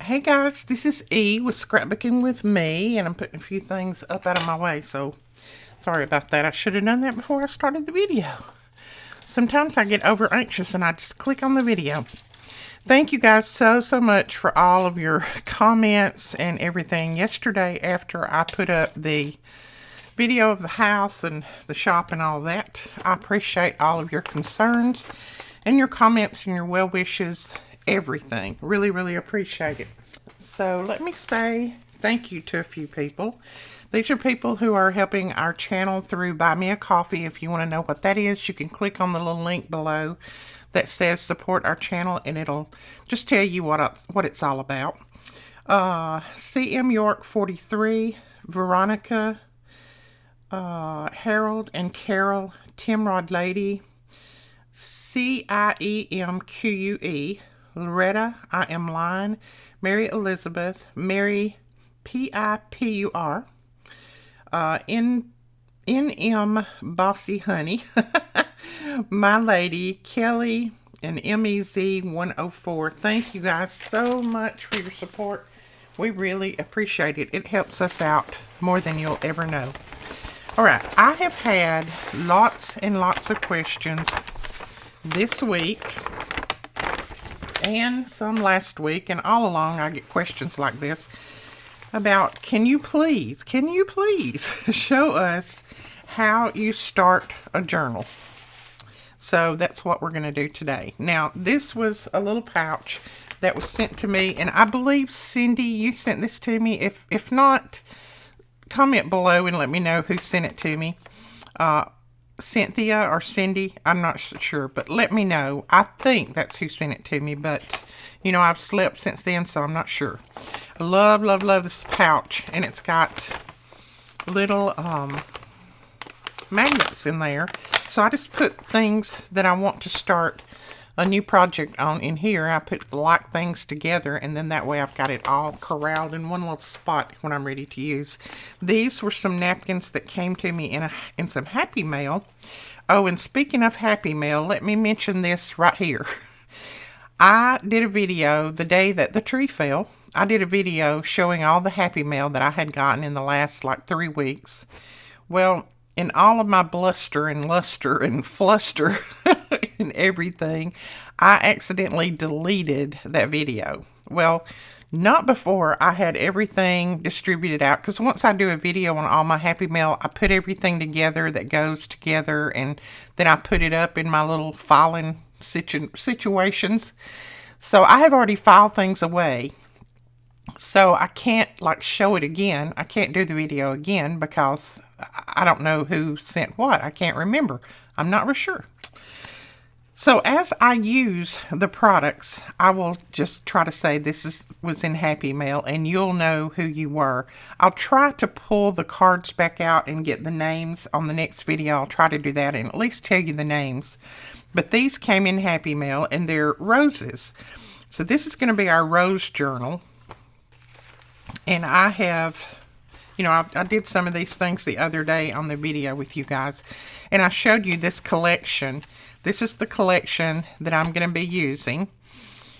Hey guys, this is E with Scrapbooking with Me, and I'm putting a few things up out of my way, so sorry about that. I should have done that before I started the video. Sometimes I get over anxious and I just click on the video. Thank you guys so much for all of your comments and everything. Yesterday, after I put up the video of the house and the shop and all that, I appreciate all of your concerns and your comments and your well wishes, everything. Really appreciate it. So let me say thank you to a few people. These are people who are helping our channel through Buy Me a Coffee. If you want to know what that is, you can click on the little link below that says support our channel, and it'll just tell you what it's all about. CM York 43, Veronica, Harold and Carol, Timrod Lady, CIEMQUE, Loretta, I Am Lying, Mary Elizabeth, Mary PIPUR, NM Bossy Honey, My Lady, Kelly, and MEZ 104. Thank you guys so much for your support. We really appreciate it. It helps us out more than you'll ever know. Alright, I have had lots and lots of questions this week and some last week, and all along I get questions like this about can you please show us how you start a journal. So that's what we're going to do today. Now, this was a little pouch that was sent to me, and I believe Cindy, you sent this to me. If not, comment below and let me know who sent it to me. Cynthia or Cindy, I'm not sure, but let me know. I think that's who sent it to me, but you know, I've slept since then, so I'm not sure. I love this pouch, and it's got little magnets in there. So I just put things that I want to start a new project on in here. I put the like things together, and then that way I've got it all corralled in one little spot when I'm ready to use. These were some napkins that came to me in some Happy Mail. Oh, and speaking of Happy Mail, let me mention this right here. I did a video the day that the tree fell. I did a video showing all the Happy Mail that I had gotten in the last like 3 weeks. Well, in all of my bluster and luster and fluster and everything, I accidentally deleted that video. Well, not before I had everything distributed out, because once I do a video on all my Happy Mail, I put everything together that goes together, and then I put it up in my little filing situations. So I have already filed things away. So I can't like show it again. I can't do the video again because I don't know who sent what. I can't remember. I'm not real sure. So as I use the products, I will just try to say this was in Happy Mail, and you'll know who you were. I'll try to pull the cards back out and get the names on the next video. I'll try to do that and at least tell you the names. But these came in Happy Mail, and they're roses. So this is going to be our rose journal. And I have, you know, I did some of these things the other day on the video with you guys, and I showed you this collection. This is the collection that I'm going to be using,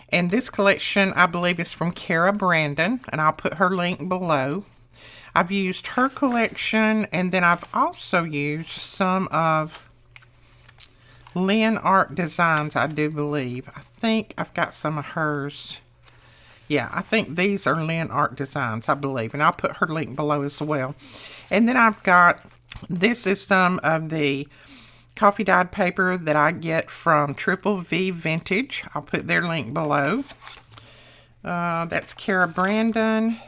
and this collection I believe is from Kara Brandon, and I'll put her link below. I've used her collection, and then I've also used some of Lynn Art Designs, I do believe. I think I've got some of hers. Yeah, I think these are Lynn Art Designs, I believe. And I'll put her link below as well. And then I've got, this is some of the coffee dyed paper that I get from Triple V Vintage. I'll put their link below. That's Kara Brandon.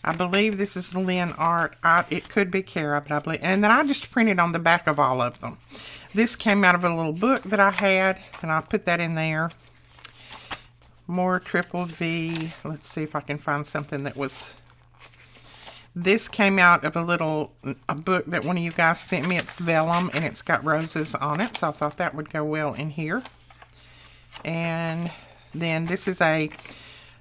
I believe this is Lynn Art. It could be Kara, but I believe. And then I just printed on the back of all of them. This came out of a little book that I had, and I'll put that in there. More Triple V. Let's see if I can find something that was... This came out of a book that one of you guys sent me. It's vellum, and it's got roses on it, so I thought that would go well in here. And then this is a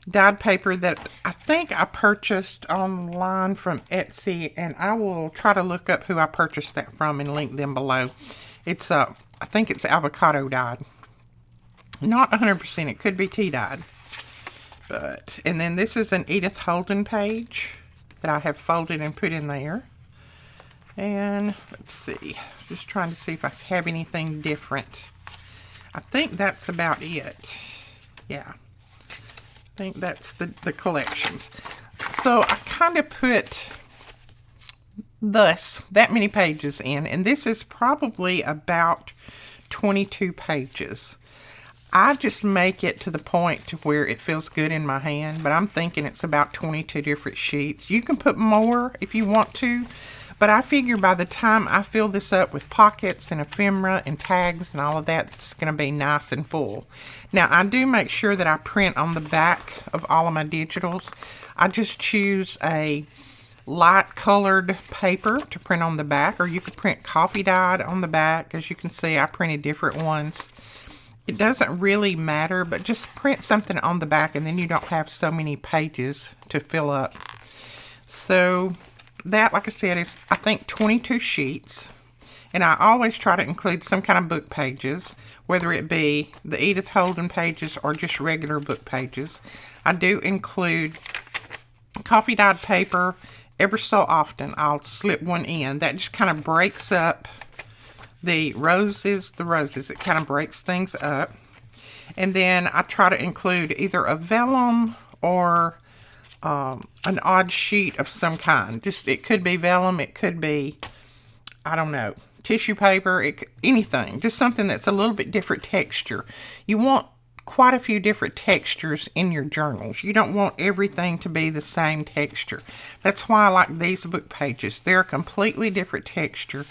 dyed paper that I think I purchased online from Etsy, and I will try to look up who I purchased that from and link them below. It's I think it's avocado dyed. Not 100%. It could be tea dyed. And then this is an Edith Holden page that I have folded and put in there. And let's see, just trying to see if I have anything different. I think that's about it. Yeah, I think that's the collections. So I kind of put that many pages in, and this is probably about 22 pages. I just make it to the point to where it feels good in my hand, but I'm thinking it's about 22 different sheets. You can put more if you want to, but I figure by the time I fill this up with pockets and ephemera and tags and all of that, this is going to be nice and full. Now, I do make sure that I print on the back of all of my digitals. I just choose a light colored paper to print on the back, or you could print coffee dyed on the back. As you can see, I printed different ones. It doesn't really matter, but just print something on the back and then you don't have so many pages to fill up. So that, like I said, is I think 22 sheets. And I always try to include some kind of book pages, whether it be the Edith Holden pages or just regular book pages. I do include coffee dyed paper. Ever so often I'll slip one in. That just kind of breaks up the roses. It kind of breaks things up. And then I try to include either a vellum or an odd sheet of some kind. Just, it could be vellum, it could be, I don't know, tissue paper, anything. Just something that's a little bit different texture. You want quite a few different textures in your journals. You don't want everything to be the same texture. That's why I like these book pages. They're a completely different texture,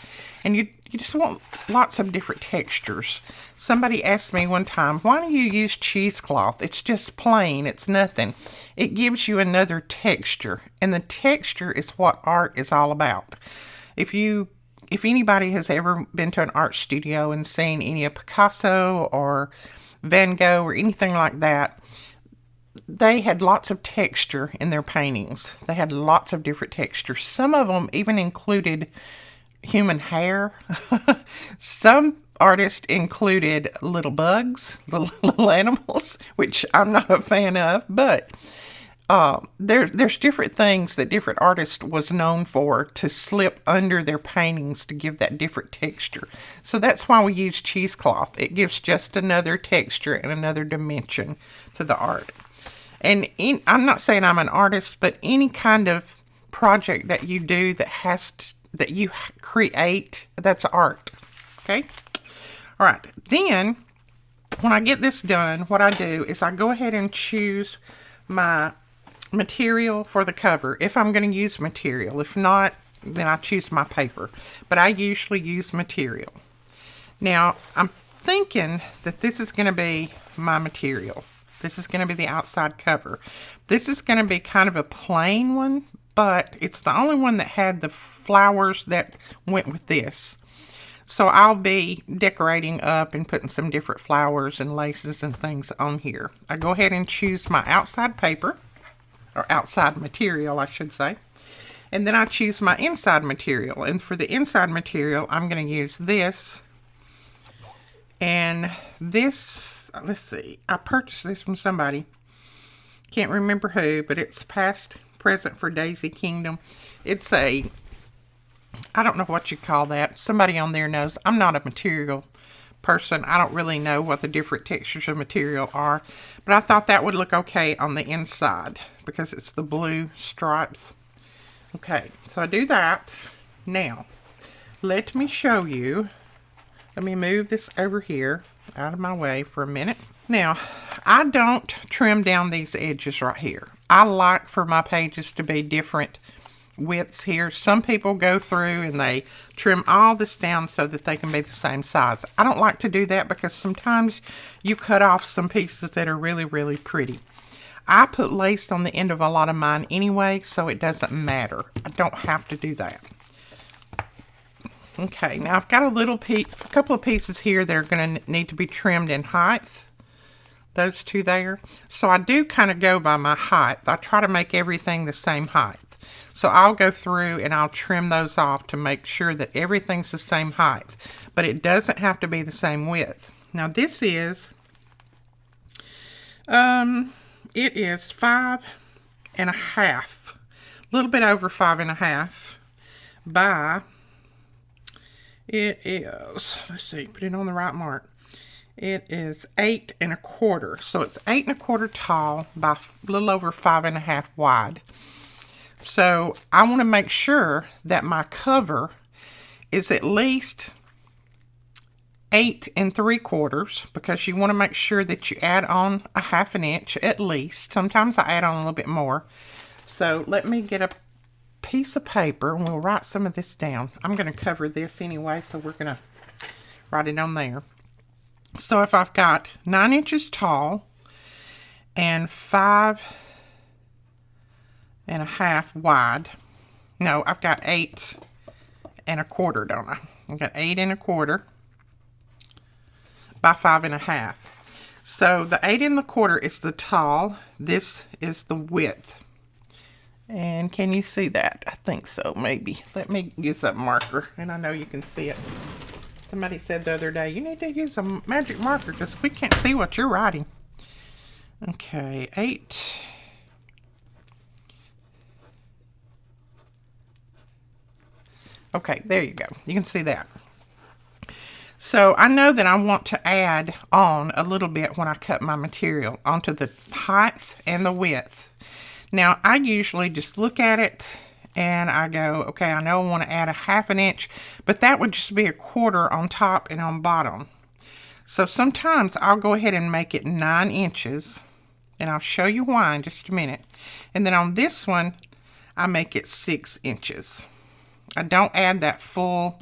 and you just want lots of different textures. Somebody asked me one time, why do you use cheesecloth? It's just plain, it's nothing. It gives you another texture, and the texture is what art is all about. If anybody has ever been to an art studio and seen any of Picasso or Van Gogh or anything like that, they had lots of texture in their paintings. They had lots of different textures. Some of them even included human hair. Some artists included little bugs, little animals, which I'm not a fan of, but there's different things that different artists was known for to slip under their paintings to give that different texture. So that's why we use cheesecloth. It gives just another texture and another dimension to the art. And I'm not saying I'm an artist, but any kind of project that you do that you create, that's art. Okay? All right. Then, when I get this done, what I do is I go ahead and choose my material for the cover, if I'm going to use material. If not, then I choose my paper. But I usually use material. Now, I'm thinking that this is going to be my material. This is going to be the outside cover. This is going to be kind of a plain one, but it's the only one that had the flowers that went with this. So I'll be decorating up and putting some different flowers and laces and things on here. I go ahead and choose my outside paper, or outside material, I should say. And then I choose my inside material. And for the inside material, I'm going to use this. And this, let's see, I purchased this from somebody. Can't remember who, but it's past present for Daisy Kingdom. It's I don't know what you call that. Somebody on there knows. I'm not a material person. I don't really know what the different textures of material are, but I thought that would look okay on the inside because it's the blue stripes. Okay, so I do that. Now, let me show you. Let me move this over here out of my way for a minute. Now, I don't trim down these edges right here. I like for my pages to be different widths here. Some people go through and they trim all this down so that they can be the same size. I don't like to do that because sometimes you cut off some pieces that are really, really pretty. I put lace on the end of a lot of mine anyway, so it doesn't matter. I don't have to do that. Okay, now I've got a couple of pieces here that are going to need to be trimmed in height. Those two there. So I do kind of go by my height. I try to make everything the same height. So I'll go through and I'll trim those off to make sure that everything's the same height. But it doesn't have to be the same width. Now this is, it is 5.5, a little bit over 5.5 by, it is, let's see, put it on the right mark. It is 8.25. So it's 8.25 tall by a little over 5.5 wide. So I want to make sure that my cover is at least 8.75, because you want to make sure that you add on a 1/2 inch at least. Sometimes I add on a little bit more. So let me get a piece of paper and we'll write some of this down. I'm going to cover this anyway, so we're going to write it on there. So if I've got 9 inches tall and 5.5 wide, no, I've got 8.25, don't I? I've got 8.25 by 5.5. So the 8.25 is the tall. This is the width. And can you see that? I think so, maybe. Let me use that marker, and I know you can see it. Somebody said the other day, you need to use a magic marker because we can't see what you're writing. Okay, 8. Okay, there you go. You can see that. So I know that I want to add on a little bit when I cut my material onto the height and the width. Now I usually just look at it and I go, okay, I know I want to add a 1/2 inch, but that would just be 1/4 on top and on bottom. So sometimes I'll go ahead and make it 9 inches, and I'll show you why in just a minute. And then on this one, I make it 6 inches. I don't add that full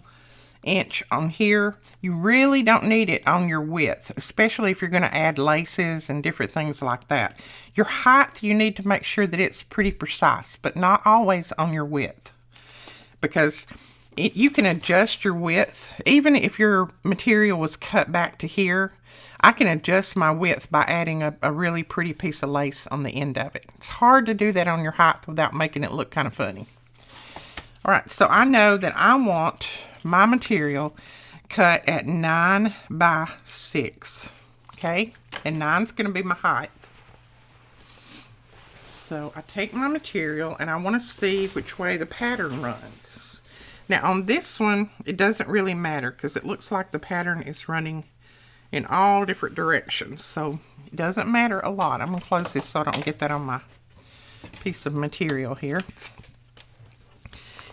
inch on here. You really don't need it on your width, especially if you're going to add laces and different things like that. Your height, you need to make sure that it's pretty precise, but not always on your width, because you can adjust your width. Even if your material was cut back to here, I can adjust my width by adding a really pretty piece of lace on the end of it. It's hard to do that on your height without making it look kind of funny. All right, so I know that I want my material cut at 9 by 6, okay? And 9's going to be my height. So I take my material and I want to see which way the pattern runs. Now on this one, it doesn't really matter because it looks like the pattern is running in all different directions. So it doesn't matter a lot. I'm going to close this so I don't get that on my piece of material here.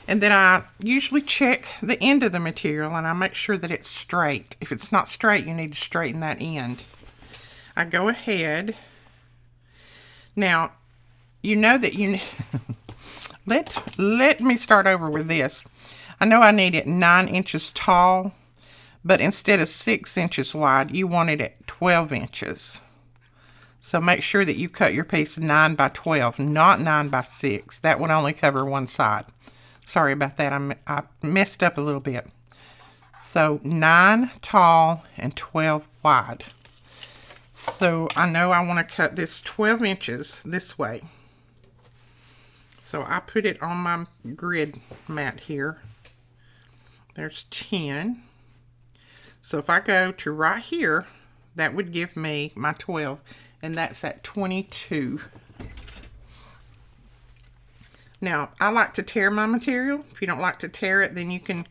And then I usually check the end of the material and I make sure that it's straight. If it's not straight, you need to straighten that end. I go ahead. Now, you know that you let me start over with this. I know I need it 9 inches tall, but instead of 6 inches wide, you want it at 12 inches. So make sure that you cut your piece 9 by 12, not 9 by 6. That would only cover one side. Sorry about that. I messed up a little bit. So 9 tall and 12 wide. So I know I want to cut this 12 inches this way. So I put it on my grid mat here. There's 10. So if I go to right here, that would give me my 12, and that's at 22. Now, I like to tear my material. If you don't like to tear it, then you can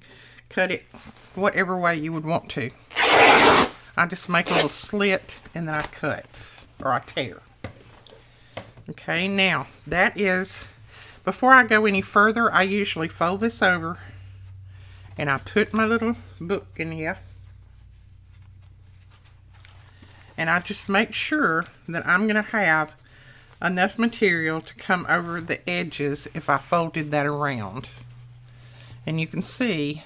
cut it whatever way you would want to. I just make a little slit and then I cut, or I tear. Okay, now that is, before I go any further, I usually fold this over and I put my little book in here. And I just make sure that I'm going to have enough material to come over the edges if I folded that around. And you can see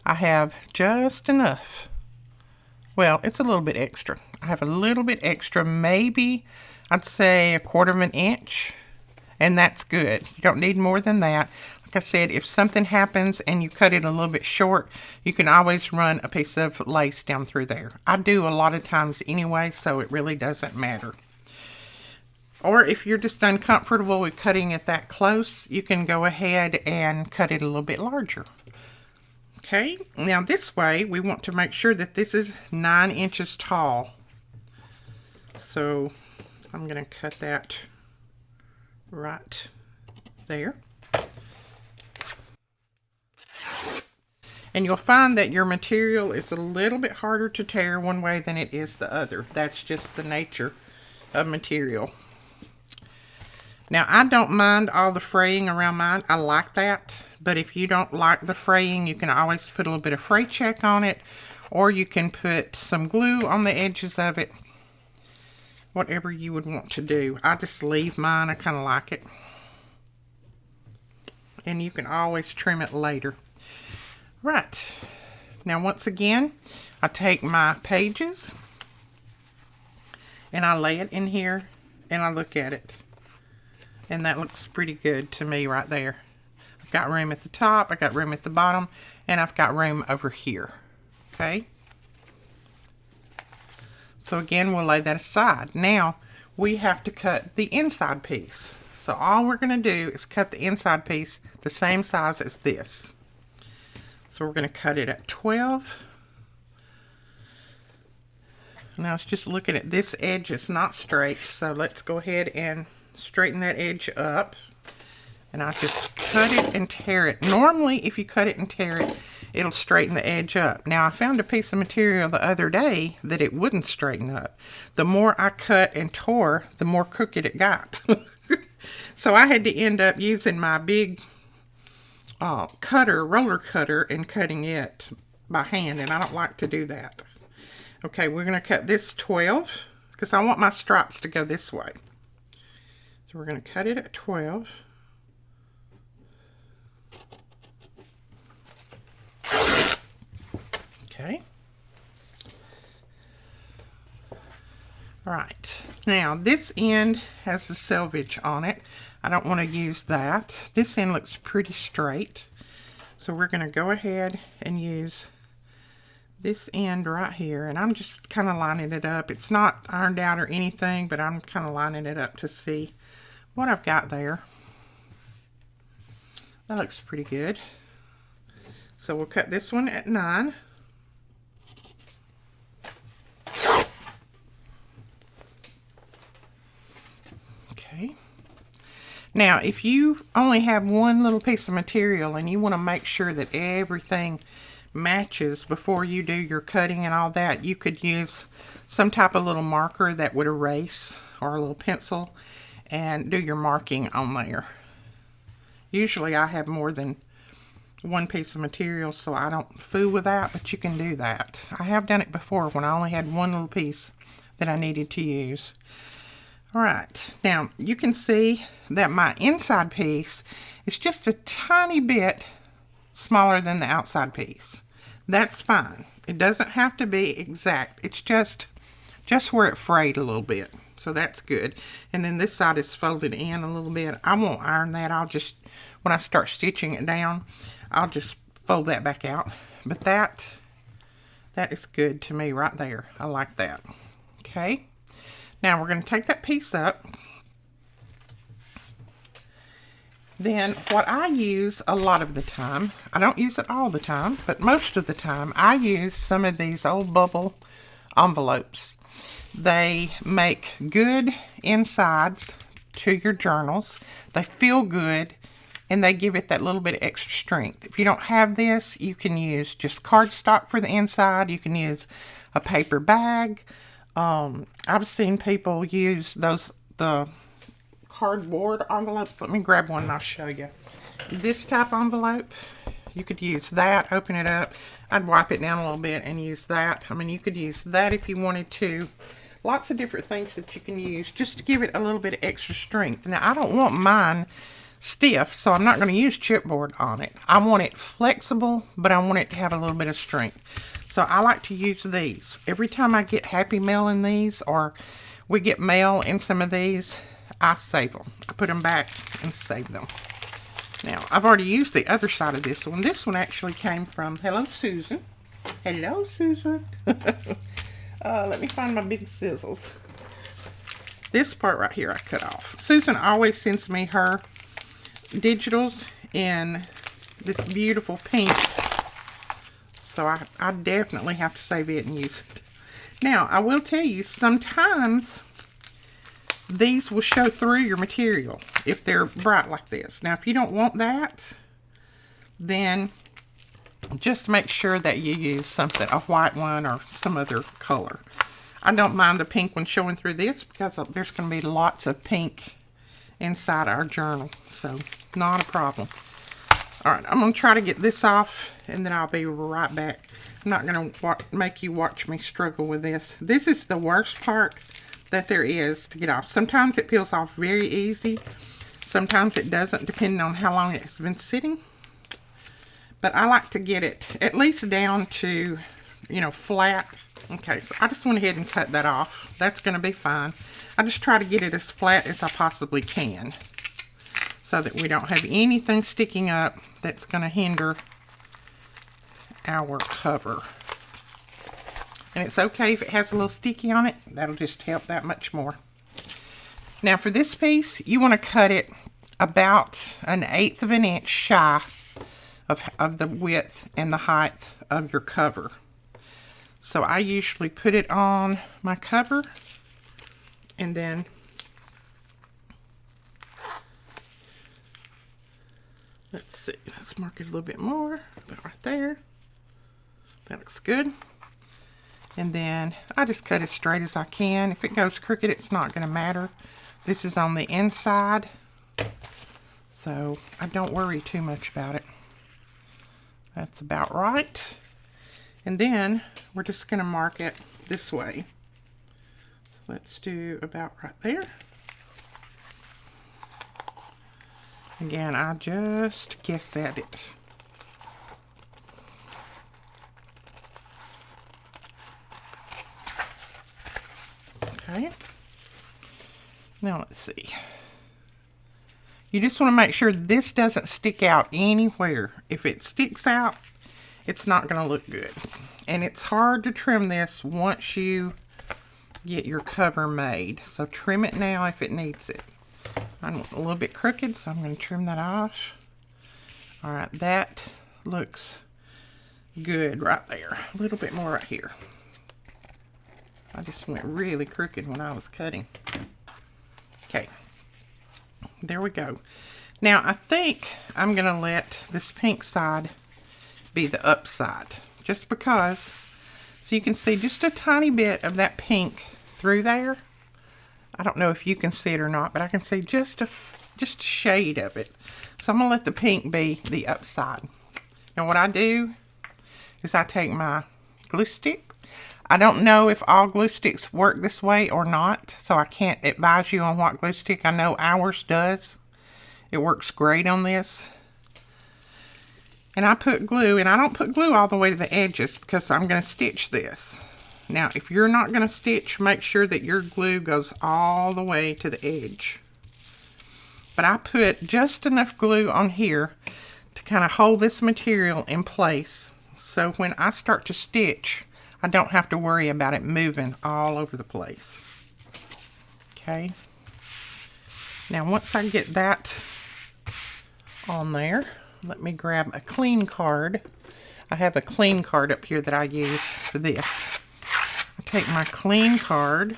I have just enough. Well, it's a little bit extra. I have a little bit extra, maybe I'd say 1/4 inch, and that's good. You don't need more than that. Like I said, if something happens and you cut it a little bit short, you can always run a piece of lace down through there. I do a lot of times anyway, so it really doesn't matter. Or if you're just uncomfortable with cutting it that close, you can go ahead and cut it a little bit larger. Okay, now this way we want to make sure that this is 9 inches tall. So I'm going to cut that right there. And you'll find that your material is a little bit harder to tear one way than it is the other. That's just the nature of material. Now, I don't mind all the fraying around mine. I like that. But if you don't like the fraying, you can always put a little bit of fray check on it. Or you can put some glue on the edges of it. Whatever you would want to do. I just leave mine. I kind of like it. And you can always trim it later. Right. Now, once again, I take my pages and I lay it in here and I look at it. And that looks pretty good to me right there. I've got room at the top, I've got room at the bottom, and I've got room over here. Okay? So again, we'll lay that aside. Now, we have to cut the inside piece. So all we're going to do is cut the inside piece the same size as this. So we're going to cut it at 12. Now it's just looking at this edge, it's not straight, so let's go ahead and straighten that edge up. And I just cut it and tear it. Normally, if you cut it and tear it, it'll straighten the edge up. Now, I found a piece of material the other day that it wouldn't straighten up. The more I cut and tore, the more crooked it got. So I had to end up using my big roller cutter, and cutting it by hand, and I don't like to do that. Okay, we're going to cut this 12 because I want my stripes to go this way. So we're going to cut it at 12. Okay. All right. Now, this end has the selvage on it. I don't want to use that. This end looks pretty straight. So we're going to go ahead and use this end right here. And I'm just kind of lining it up. It's not ironed out or anything, but I'm kind of lining it up to see what I've got there. That looks pretty good. So we'll cut this one at 9. Okay. Now, if you only have one little piece of material and you want to make sure that everything matches before you do your cutting and all that, you could use some type of little marker that would erase, or a little pencil, and do your marking on there. Usually I have more than one piece of material, so I don't fool with that, but you can do that. I have done it before when I only had one little piece that I needed to use. Alright, now you can see that my inside piece is just a tiny bit smaller than the outside piece. That's fine. It doesn't have to be exact. It's just where it frayed a little bit. So that's good. And then this side is folded in a little bit. I won't iron that. I'll just, when I start stitching it down, I'll just fold that back out. But that is good to me right there. I like that. Okay. Now we're going to take that piece up. Then what I use a lot of the time, I don't use it all the time, but most of the time, I use some of these old bubble envelopes. They make good insides to your journals. They feel good, and they give it that little bit of extra strength. If you don't have this, you can use just cardstock for the inside. You can use a paper bag. I've seen people use the cardboard envelopes. Let me grab one and I'll show you. This type envelope, you could use that, open it up. I'd wipe it down a little bit and use that. I mean, you could use that if you wanted to. Lots of different things that you can use just to give it a little bit of extra strength. Now, I don't want mine stiff, so I'm not going to use chipboard on it. I want it flexible, but I want it to have a little bit of strength. So I like to use these. Every time I get Happy Mail in these, or we get mail in some of these, I save them. I put them back and save them. Now, I've already used the other side of this one. This one actually came from Hello Susan. Hello Susan. Let me find my big scissors. This part right here I cut off. Susan always sends me her digitals in this beautiful pink. So I definitely have to save it and use it. Now, I will tell you, sometimes these will show through your material if they're bright like this. Now, if you don't want that, then just make sure that you use something, a white one or some other color. I don't mind the pink one showing through this because there's going to be lots of pink inside our journal, so not a problem. All right, I'm going to try to get this off, and then I'll be right back. I'm not going to make you watch me struggle with this. This is the worst part that there is to get off. Sometimes it peels off very easy. Sometimes it doesn't, depending on how long it's been sitting. But I like to get it at least down to, you know, flat. Okay, so I just went ahead and cut that off. That's going to be fine. I just try to get it as flat as I possibly can, so that we don't have anything sticking up that's going to hinder our cover. And it's okay if it has a little sticky on it. That'll just help that much more. Now for this piece, you want to cut it about 1/8 of an inch shy of the width and the height of your cover. So I usually put it on my cover, and then let's see, let's mark it a little bit more, about right there. That looks good. And then I just cut as straight as I can. If it goes crooked, it's not going to matter. This is on the inside, so I don't worry too much about it. That's about right. And then we're just going to mark it this way. So let's do about right there. Again, I just guess at it. Okay. Now let's see. You just want to make sure this doesn't stick out anywhere. If it sticks out, it's not going to look good. And it's hard to trim this once you get your cover made. So trim it now if it needs it. I'm a little bit crooked, so I'm going to trim that off. Alright, that looks good right there. A little bit more right here. I just went really crooked when I was cutting. Okay. There we go. Now I think I'm going to let this pink side be the upside, just because, so you can see just a tiny bit of that pink through there. I don't know if you can see it or not, but I can see just a shade of it. So I'm gonna let the pink be the upside. Now what I do is I take my glue stick. I don't know if all glue sticks work this way or not, so I can't advise you on what glue stick. I know ours does. It works great on this. And I put glue, and I don't put glue all the way to the edges because I'm going to stitch this. Now, if you're not going to stitch, make sure that your glue goes all the way to the edge. But I put just enough glue on here to kind of hold this material in place. So when I start to stitch, I don't have to worry about it moving all over the place. Okay. Now, once I get that on there, let me grab a clean card. I have a clean card up here that I use for this. I take my clean card,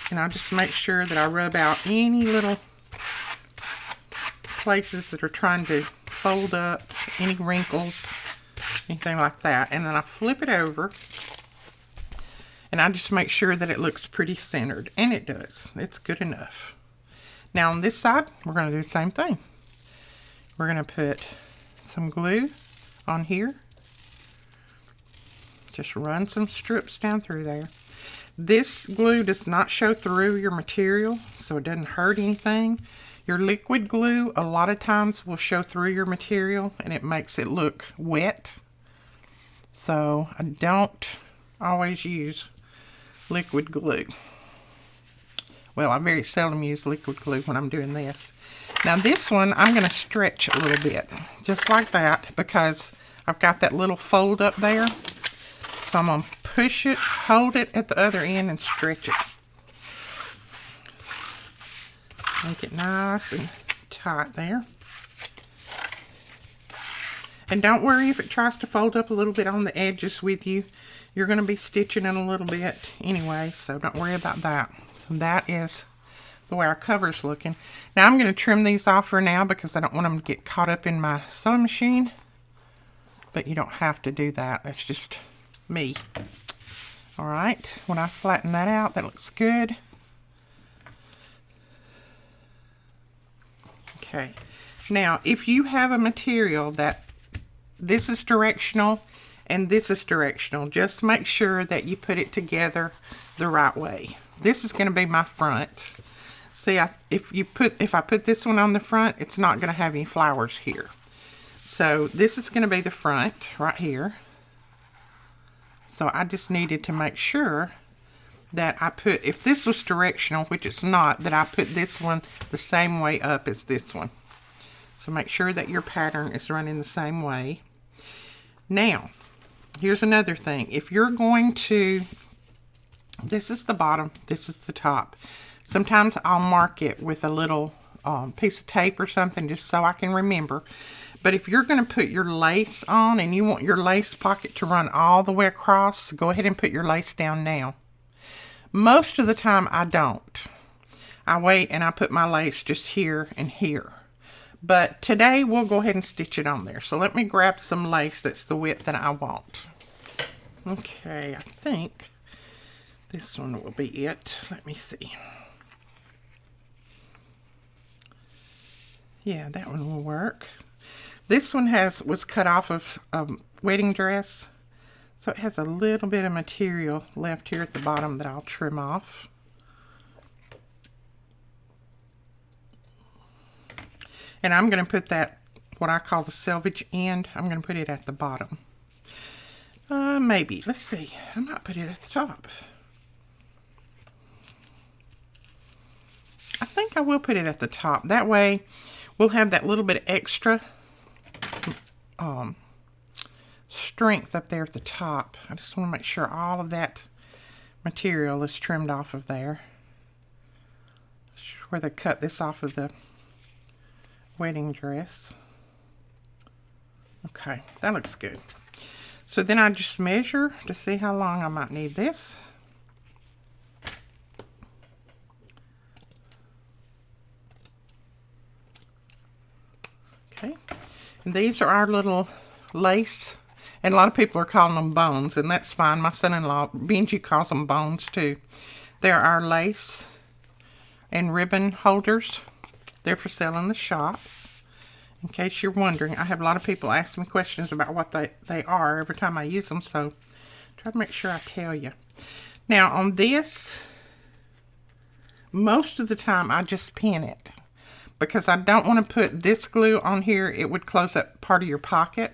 and I'll just make sure that I rub out any little places that are trying to fold up, any wrinkles, anything like that. And then I flip it over, and I just make sure that it looks pretty centered. And it does. It's good enough. Now on this side, we're going to do the same thing. We're going to put some glue on here. Just run some strips down through there. This glue does not show through your material, so it doesn't hurt anything. Your liquid glue a lot of times will show through your material, and it makes it look wet. So I don't always use liquid glue. Well, I very seldom use liquid glue when I'm doing this. Now this one, I'm going to stretch a little bit, just like that, because I've got that little fold up there. So I'm going to push it, hold it at the other end, and stretch it. Make it nice and tight there. And don't worry if it tries to fold up a little bit on the edges with you. You're going to be stitching it a little bit anyway, so don't worry about that. So that is the way our cover's looking. Now I'm going to trim these off for now because I don't want them to get caught up in my sewing machine. But you don't have to do that. That's just me. Alright, when I flatten that out, that looks good. Okay, now if you have a material that this is directional and this is directional, just make sure that you put it together the right way. This is going to be my front. See, if I put this one on the front, it's not going to have any flowers here. So this is going to be the front right here. So I just needed to make sure that I put, if this was directional, which it's not, that I put this one the same way up as this one. So make sure that your pattern is running the same way. Now, here's another thing. If you're going to, this is the bottom, this is the top. Sometimes I'll mark it with a little piece of tape or something just so I can remember. But if you're going to put your lace on and you want your lace pocket to run all the way across, go ahead and put your lace down now. Most of the time I don't. I wait and I put my lace just here and here. But today we'll go ahead and stitch it on there. So let me grab some lace that's the width that I want. Okay, I think this one will be it. Let me see. Yeah, that one will work. This one was cut off of a wedding dress, so it has a little bit of material left here at the bottom that I'll trim off. And I'm going to put that, what I call the selvage end, I'm going to put it at the bottom. Maybe, let's see, I might put it at the top. I think I will put it at the top. That way, we'll have that little bit of extra strength up there at the top. I just want to make sure all of that material is trimmed off of there. Where they cut this off of the wedding dress. Okay, that looks good. So then I just measure to see how long I might need this. Okay, and these are our little lace, and a lot of people are calling them bones, and that's fine. My son-in-law Benji calls them bones too. They're our lace and ribbon holders. They're for sale in the shop. In case you're wondering, I have a lot of people ask me questions about what they are every time I use them, so try to make sure I tell you. Now on this, most of the time I just pin it, because I don't want to put this glue on here. It would close up part of your pocket.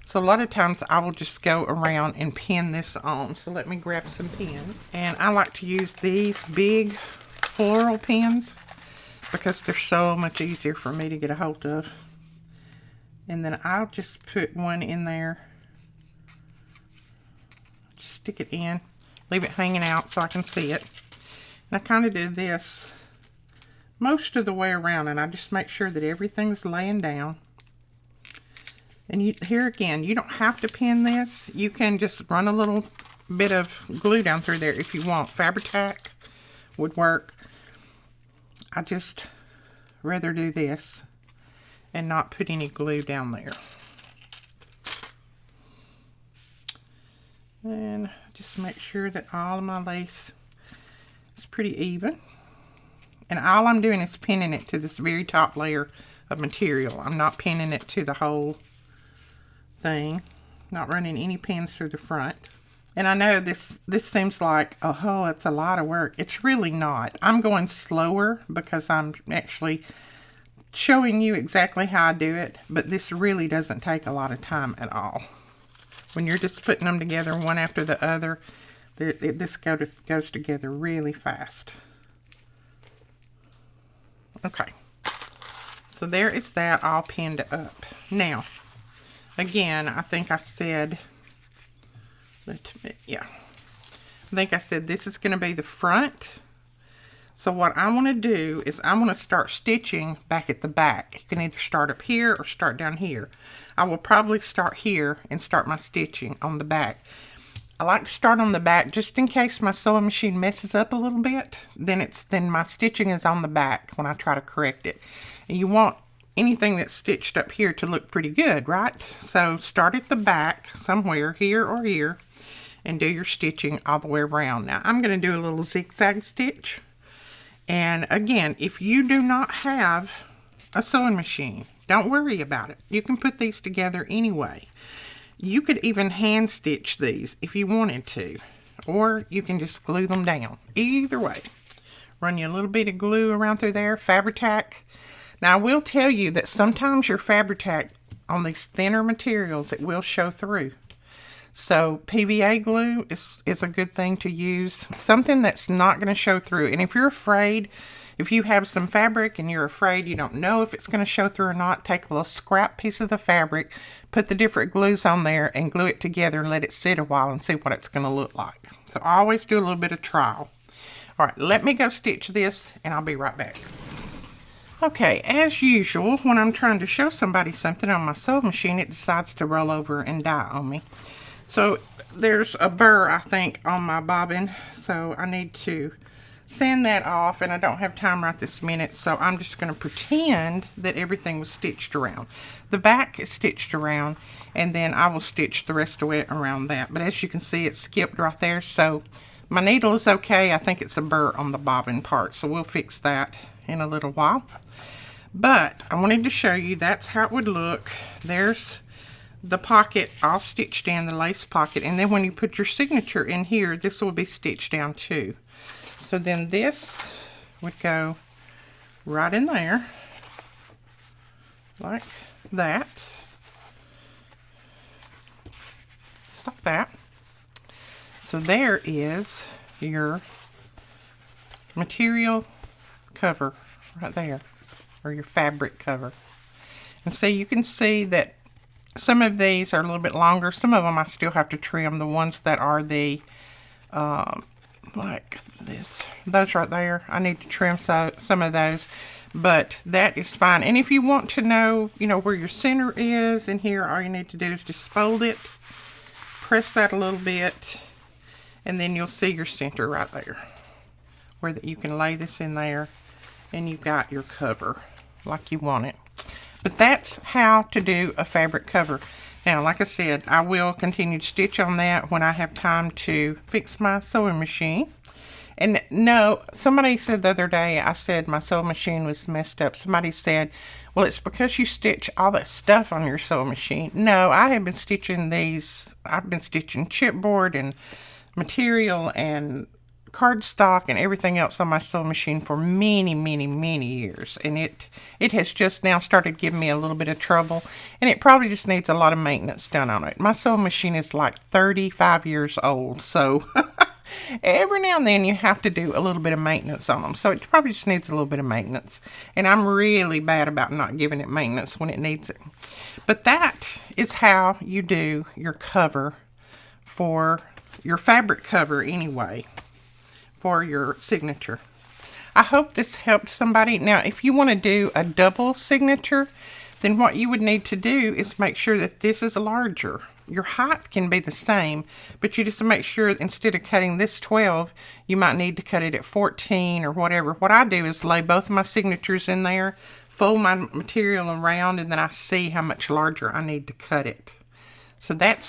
So a lot of times I will just go around and pin this on. So let me grab some pins. And I like to use these big floral pins because they're so much easier for me to get a hold of. And then I'll just put one in there. Just stick it in. Leave it hanging out so I can see it. And I kind of do this most of the way around, and I just make sure that everything's laying down. And here again, you don't have to pin this. You can just run a little bit of glue down through there if you want. Fabri-Tac would work. I just rather do this and not put any glue down there. And just make sure that all of my lace is pretty even. And all I'm doing is pinning it to this very top layer of material. I'm not pinning it to the whole thing. Not running any pins through the front. And I know this seems like, oh, it's a lot of work. It's really not. I'm going slower because I'm actually showing you exactly how I do it. But this really doesn't take a lot of time at all. When you're just putting them together one after the other, this goes together really fast. Okay, so there is that all pinned up. Now, again, I think I said, I think I said this is going to be the front. So what I want to do is I want to start stitching back at the back. You can either start up here or start down here. I will probably start here and start my stitching on the back. I like to start on the back just in case my sewing machine messes up a little bit. Then my stitching is on the back when I try to correct it. And you want anything that's stitched up here to look pretty good, right? So start at the back somewhere, here or here, and do your stitching all the way around. Now I'm going to do a little zigzag stitch. And again, if you do not have a sewing machine, don't worry about it. You can put these together anyway. You could even hand stitch these if you wanted to, or you can just glue them down. Either way, run you a little bit of glue around through there, Fabri-Tac. Now I will tell you that sometimes your Fabri-Tac on these thinner materials, it will show through. So PVA glue is a good thing to use, something that's not going to show through. And if you're afraid, if you have some fabric and you're afraid you don't know if it's going to show through or not, take a little scrap piece of the fabric, put the different glues on there and glue it together and let it sit a while and see what it's going to look like. So I always do a little bit of trial. All right, let me go stitch this and I'll be right back. Okay, as usual, when I'm trying to show somebody something on my sewing machine, it decides to roll over and die on me. So there's a burr, I think, on my bobbin, so I need to sand that off, and I don't have time right this minute, so I'm just going to pretend that everything was stitched around. The back is stitched around, and then I will stitch the rest of it around that. But as you can see, it's skipped right there, so my needle is okay. I think it's a burr on the bobbin part, so we'll fix that in a little while. But I wanted to show you that's how it would look. There's the pocket all stitched in, the lace pocket, and then when you put your signature in here, this will be stitched down too. So then this would go right in there, like that. Just like that. So there is your material cover right there, or your fabric cover. And so you can see that some of these are a little bit longer. Some of them I still have to trim. The ones that are the like this, those right there, I need to trim some of those, but that is fine. And if you want to know, where your center is in here, all you need to do is just fold it, press that a little bit, and then you'll see your center right there, where you can lay this in there, and you've got your cover like you want it. But that's how to do a fabric cover. Now, like I said, I will continue to stitch on that when I have time to fix my sewing machine. And no, somebody said the other day, I said my sewing machine was messed up. Somebody said, well, it's because you stitch all that stuff on your sewing machine. No, I have been stitching these. I've been stitching chipboard and material and cardstock and everything else on my sewing machine for many, many, many years, and it has just now started giving me a little bit of trouble, and it probably just needs a lot of maintenance done on it. My sewing machine is like 35 years old, so every now and then you have to do a little bit of maintenance on them, so it probably just needs a little bit of maintenance, and I'm really bad about not giving it maintenance when it needs it. But that is how you do your cover for your fabric cover anyway, for your signature. I hope this helped somebody. Now, if you want to do a double signature, then what you would need to do is make sure that this is larger. Your height can be the same, but you just make sure instead of cutting this 12, you might need to cut it at 14 or whatever. What I do is lay both of my signatures in there, fold my material around, and then I see how much larger I need to cut it. So that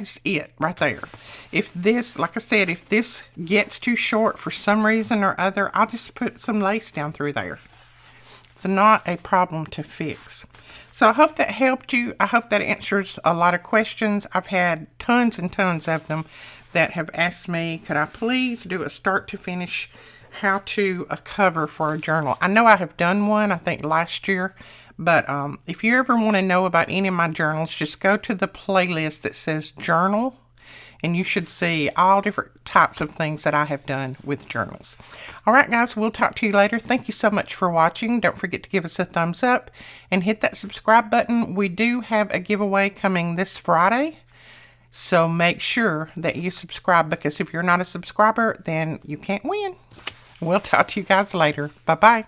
is it right there. If this, like I said, if this gets too short for some reason or other, I'll just put some lace down through there. It's not a problem to fix. So I hope that helped you. I hope that answers a lot of questions. I've had tons and tons of them that have asked me, could I please do a start to finish how to cover for a journal? I know I have done one, I think last year. But if you ever want to know about any of my journals, just go to the playlist that says journal, and you should see all different types of things that I have done with journals. All right, guys, we'll talk to you later. Thank you so much for watching. Don't forget to give us a thumbs up and hit that subscribe button. We do have a giveaway coming this Friday, so make sure that you subscribe, because if you're not a subscriber, then you can't win. We'll talk to you guys later. Bye-bye.